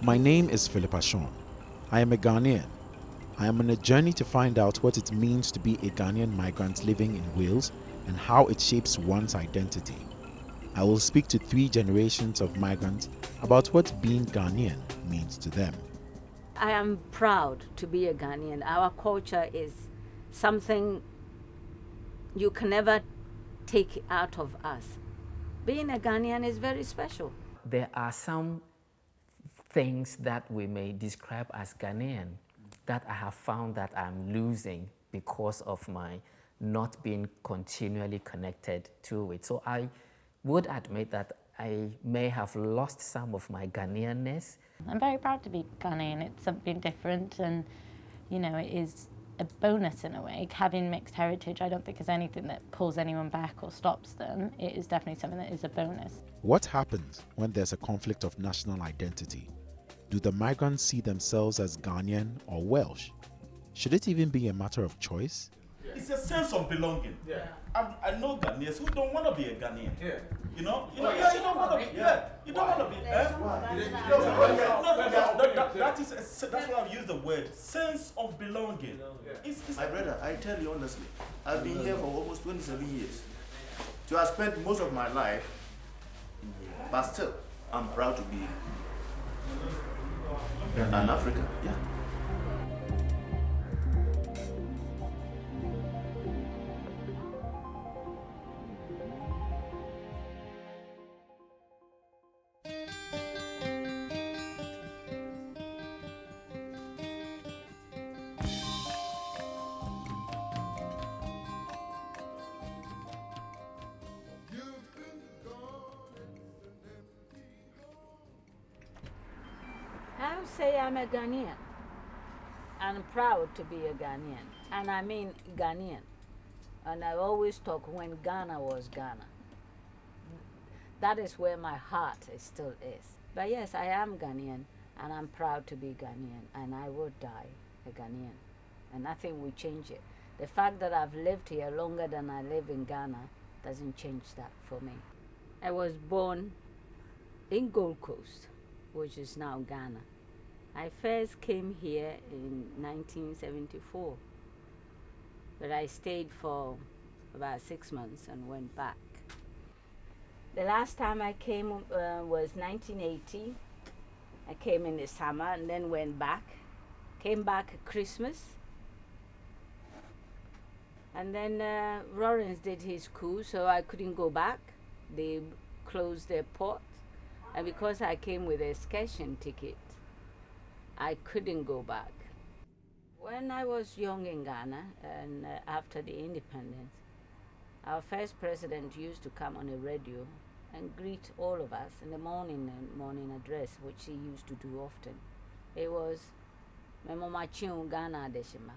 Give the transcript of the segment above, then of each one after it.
My name is Philippa Sean. I am a Ghanaian. I am on a journey to find out what it means to be a Ghanaian migrant living in Wales and how it shapes one's identity. I will speak to 3 generations of migrants about what being Ghanaian means to them. I am proud to be a Ghanaian. Our culture is something you can never take out of us. Being a Ghanaian is very special. There are some things that we may describe as Ghanaian that I have found that I'm losing because of my not being continually connected to it. So I would admit that I may have lost some of my Ghanaianness. I'm very proud to be Ghanaian. It's something different and, it is a bonus in a way. Having mixed heritage, I don't think is anything that pulls anyone back or stops them. It is definitely something that is a bonus. What happens when there's a conflict of national identity? Do the migrants see themselves as Ghanaian or Welsh? Should it even be a matter of choice? It's a sense of belonging. Yeah. I know Ghanaians who don't want to be a Ghanaian. Yeah. You don't want to be. Yeah. You don't want to be. That's why I've used the word sense of belonging. My brother, I tell you honestly, I've been here for almost 27 years. So I spent most of my life, but still, I'm proud to be an African. Yeah. I would say I'm a Ghanaian. I'm proud to be a Ghanaian. And I mean Ghanaian. And I always talk when Ghana was Ghana. That is where my heart still is. But yes, I am Ghanaian and I'm proud to be Ghanaian. And I will die a Ghanaian. And nothing will change it. The fact that I've lived here longer than I live in Ghana doesn't change that for me. I was born in Gold Coast, which is now Ghana. I first came here in 1974, but I stayed for about 6 months and went back. The last time I came was 1980. I came in the summer and then went back. Came back at Christmas. And then Lawrence did his coup, so I couldn't go back. They closed their port. And because I came with a excursion ticket, I couldn't go back. When I was young in Ghana and after the independence, our first president used to come on the radio and greet all of us in the morning address, which he used to do often. It was Memomachin Ghana Deshima.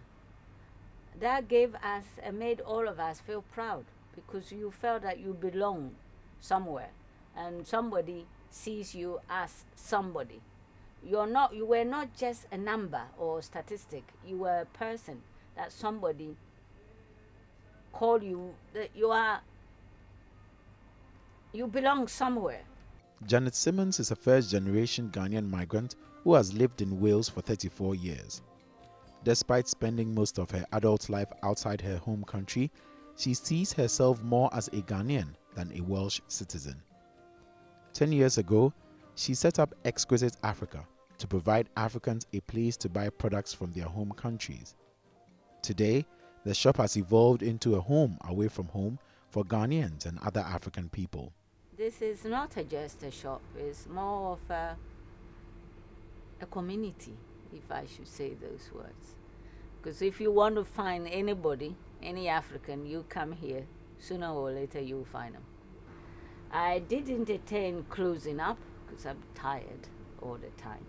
That gave us and made all of us feel proud because you felt that you belong somewhere and somebody sees you as somebody. You were not just a number or statistic. You were a person that somebody called you, that you belong somewhere. Janet Symmons is a first-generation Ghanaian migrant who has lived in Wales for 34 years. Despite spending most of her adult life outside her home country, she sees herself more as a Ghanaian than a Welsh citizen. 10 years ago, she set up Exquisite Africa to provide Africans a place to buy products from their home countries. Today, the shop has evolved into a home away from home for Ghanaians and other African people. This is not just a shop, it's more of a community, if I should say those words. Because if you want to find anybody, any African, you come here, sooner or later you'll find them. I didn't attain closing up because I'm tired all the time.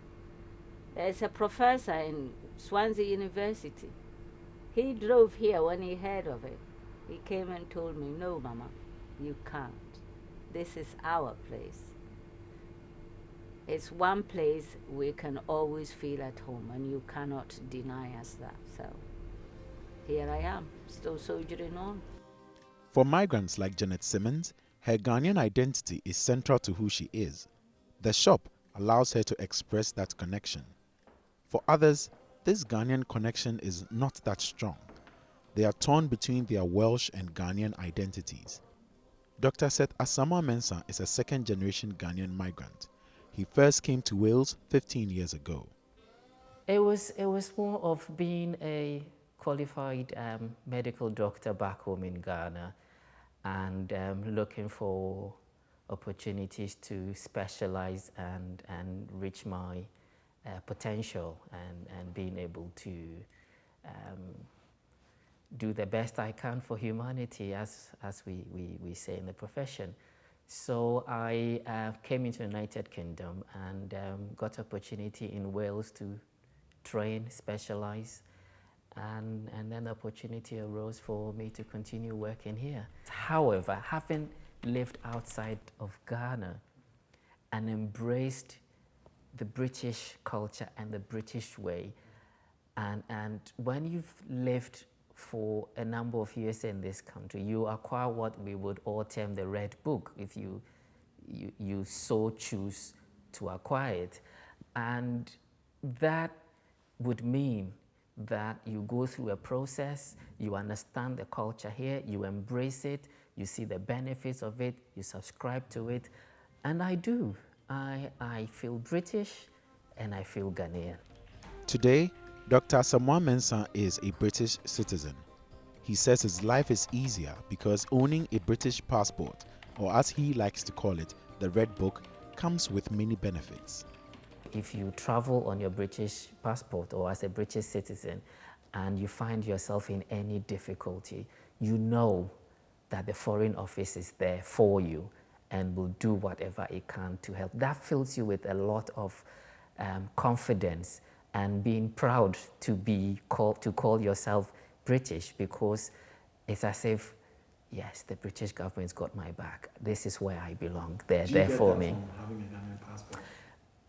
There's a professor in Swansea University. He drove here when he heard of it. He came and told me, no, Mama, you can't. This is our place. It's one place we can always feel at home, and you cannot deny us that. So here I am, still soldiering on. For migrants like Janet Symmons, her Ghanaian identity is central to who she is. The shop allows her to express that connection. For others, this Ghanaian connection is not that strong. They are torn between their Welsh and Ghanaian identities. Dr. Seth Asamoah Mensah is a second-generation Ghanaian migrant. He first came to Wales 15 years ago. It was more of being a qualified medical doctor back home in Ghana and looking for opportunities to specialize and reach my potential and being able to do the best I can for humanity, as we say in the profession. So I came into the United Kingdom and got opportunity in Wales to train, specialize, and then the opportunity arose for me to continue working here. However, having lived outside of Ghana and embraced the British culture and the British way, and when you've lived for a number of years in this country, you acquire what we would all term the red book, if you so choose to acquire it. And that would mean that you go through a process, you understand the culture here, you embrace it, you see the benefits of it, you subscribe to it, and I do. I feel British and I feel Ghanaian. Today, Dr. Asamoah Mensah is a British citizen. He says his life is easier because owning a British passport, or as he likes to call it, the Red Book, comes with many benefits. If you travel on your British passport or as a British citizen and you find yourself in any difficulty, you know that the Foreign Office is there for you and will do whatever it can to help. That fills you with a lot of confidence and being proud to call yourself British, because it's as if, yes, the British government's got my back. This is where I belong. They're there for me. From having a Ghanaian passport?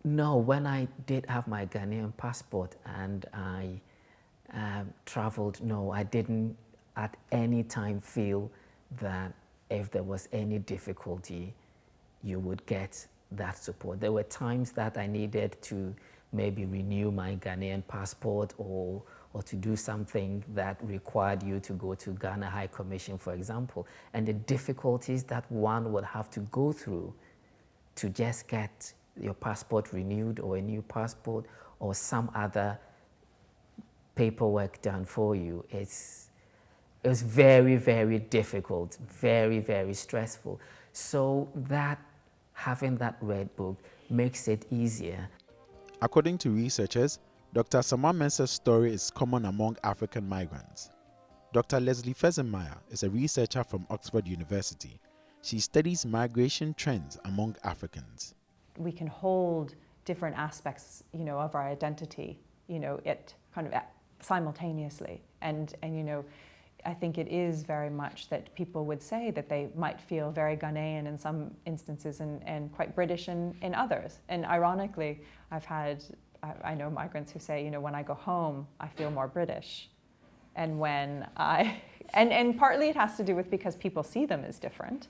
No, when I did have my Ghanaian passport and I traveled, no, I didn't at any time feel that if there was any difficulty, you would get that support. There were times that I needed to maybe renew my Ghanaian passport or to do something that required you to go to Ghana High Commission, for example, and the difficulties that one would have to go through to just get your passport renewed or a new passport or some other paperwork done for you. It was very, very difficult, very, very stressful. So that having that Red Book makes it easier. According to researchers, Dr. Asamoah Mensah's story is common among African migrants. Dr. Leslie Fezenmeyer is a researcher from Oxford University. She studies migration trends among Africans. We can hold different aspects, of our identity, it kind of simultaneously. And I think it is very much that people would say that they might feel very Ghanaian in some instances and quite British in others. And ironically, I know migrants who say, when I go home, I feel more British. And when and partly it has to do with because people see them as different,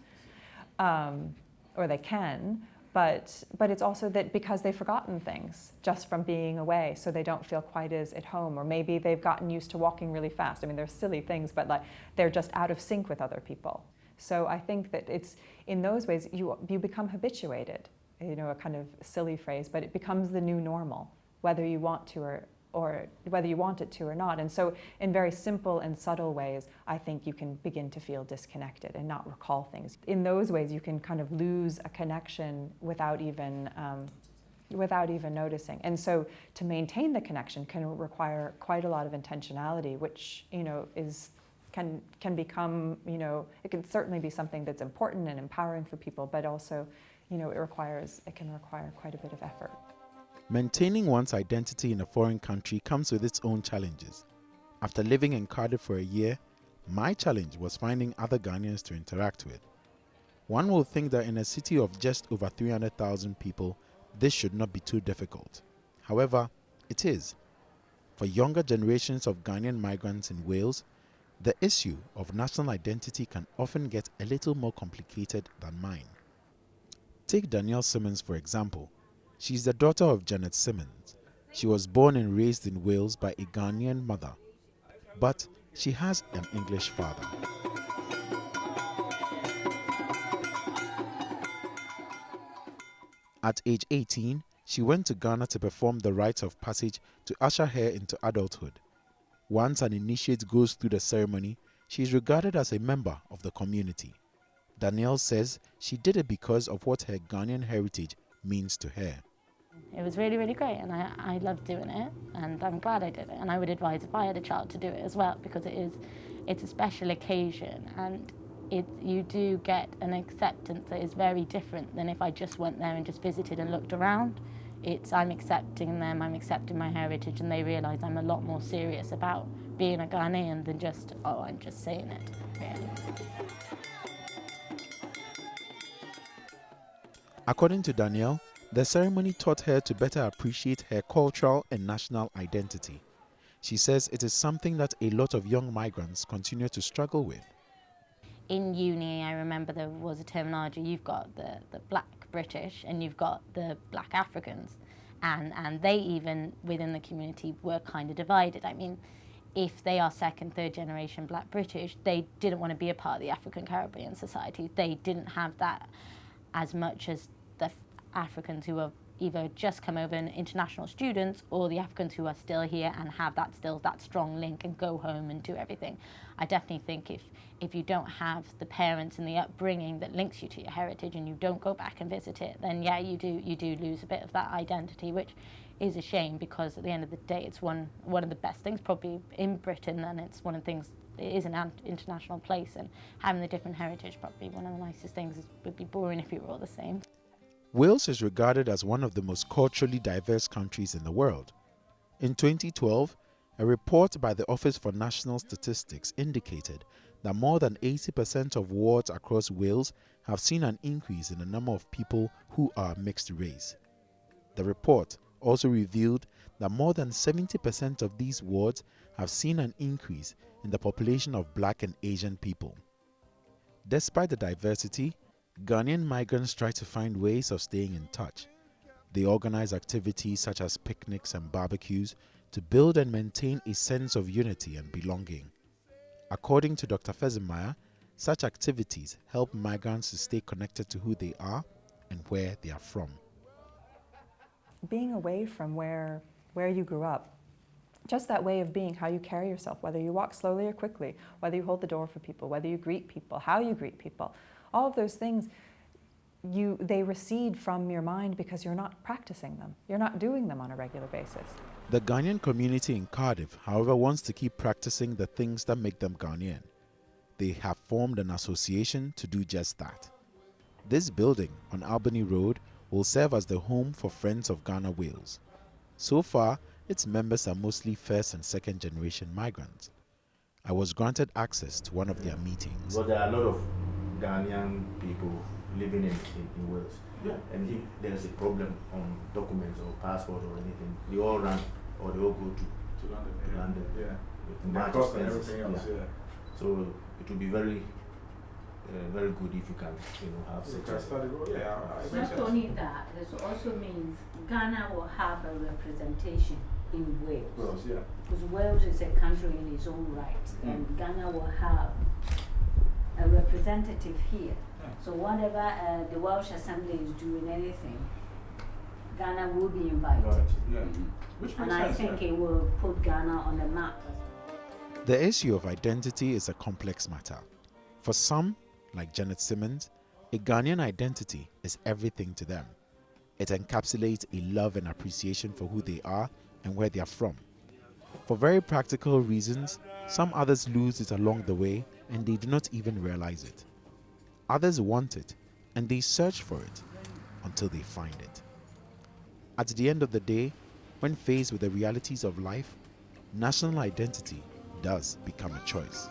or they can, but it's also that because they've forgotten things just from being away, so they don't feel quite as at home, or maybe they've gotten used to walking really fast. I mean, they're silly things, but they're just out of sync with other people. So I think that it's, in those ways, you become habituated, a kind of silly phrase, but it becomes the new normal, whether you want to or whether you want it to or not. And so in very simple and subtle ways, I think you can begin to feel disconnected and not recall things. In those ways, you can kind of lose a connection without even noticing. And so to maintain the connection can require quite a lot of intentionality, which, can become, it can certainly be something that's important and empowering for people, but also, it can require quite a bit of effort. Maintaining one's identity in a foreign country comes with its own challenges. After living in Cardiff for a year, my challenge was finding other Ghanaians to interact with. One will think that in a city of just over 300,000 people, this should not be too difficult. However, it is. For younger generations of Ghanaian migrants in Wales, the issue of national identity can often get a little more complicated than mine. Take Danielle Symmons, for example. She's the daughter of Janet Symmons. She was born and raised in Wales by a Ghanaian mother, but she has an English father. At age 18, she went to Ghana to perform the rites of passage to usher her into adulthood. Once an initiate goes through the ceremony, she is regarded as a member of the community. Danielle says she did it because of what her Ghanaian heritage means to her. It was really, really great, and I loved doing it, and I'm glad I did it. And I would advise if I had a child to do it as well, because it's a special occasion, and you do get an acceptance that is very different than if I just went there and just visited and looked around. I'm accepting them, I'm accepting my heritage, and they realise I'm a lot more serious about being a Ghanaian than just, oh, I'm just saying it, really. According to Danielle, the ceremony taught her to better appreciate her cultural and national identity. She says it is something that a lot of young migrants continue to struggle with. In uni, I remember there was a terminology. You've got the black British and you've got the black Africans. And they even, within the community, were kind of divided. I mean, if they are second, third generation black British, they didn't want to be a part of the African Caribbean society. They didn't have that as much as the Africans who have either just come over and international students, or the Africans who are still here and have that strong link and go home and do everything. I definitely think if you don't have the parents and the upbringing that links you to your heritage and you don't go back and visit it, then yeah, you do lose a bit of that identity, which is a shame, because at the end of the day it's one of the best things probably in Britain, and it's one of the things, it is an international place, and having the different heritage, probably one of the nicest things. Would be boring if you were all the same. Wales is regarded as one of the most culturally diverse countries in the world. In 2012, a report by the Office for National Statistics indicated that more than 80% of wards across Wales have seen an increase in the number of people who are mixed race. The report also revealed that more than 70% of these wards have seen an increase in the population of Black and Asian people. Despite the diversity, Ghanaian migrants try to find ways of staying in touch. They organize activities such as picnics and barbecues to build and maintain a sense of unity and belonging. According to Dr. Asamoah, such activities help migrants to stay connected to who they are and where they are from. Being away from where you grew up, just that way of being, how you carry yourself, whether you walk slowly or quickly, whether you hold the door for people, whether you greet people, how you greet people, all of those things, they recede from your mind because you're not practicing them. You're not doing them on a regular basis. The Ghanaian community in Cardiff, however, wants to keep practicing the things that make them Ghanaian. They have formed an association to do just that. This building on Albany Road will serve as the home for Friends of Ghana Wales. So far, its members are mostly first and second generation migrants. I was granted access to one of their meetings. But there are a lot of Ghanaian people living in Wales. Yeah. And if there's a problem on documents or passport or anything, they all run or they all go to London. Yeah. Much cost and expenses. everything else, yeah. So it will be very good if you can, have such a... Not only that, it also means Ghana will have a representation in Wales. Yeah. Because Wales is a country in its own right, and Ghana will have a representative here. So whatever the Welsh Assembly is doing, anything, Ghana will be invited. Right. Yeah. Which makes And sense, I think it will put Ghana on the map. The issue of identity is a complex matter. For some, like Janet Symmons, a Ghanaian identity is everything to them. It encapsulates a love and appreciation for who they are and where they are from. For very practical reasons, some others lose it along the way and they do not even realize it. Others want it and they search for it until they find it. At the end of the day, when faced with the realities of life, national identity does become a choice.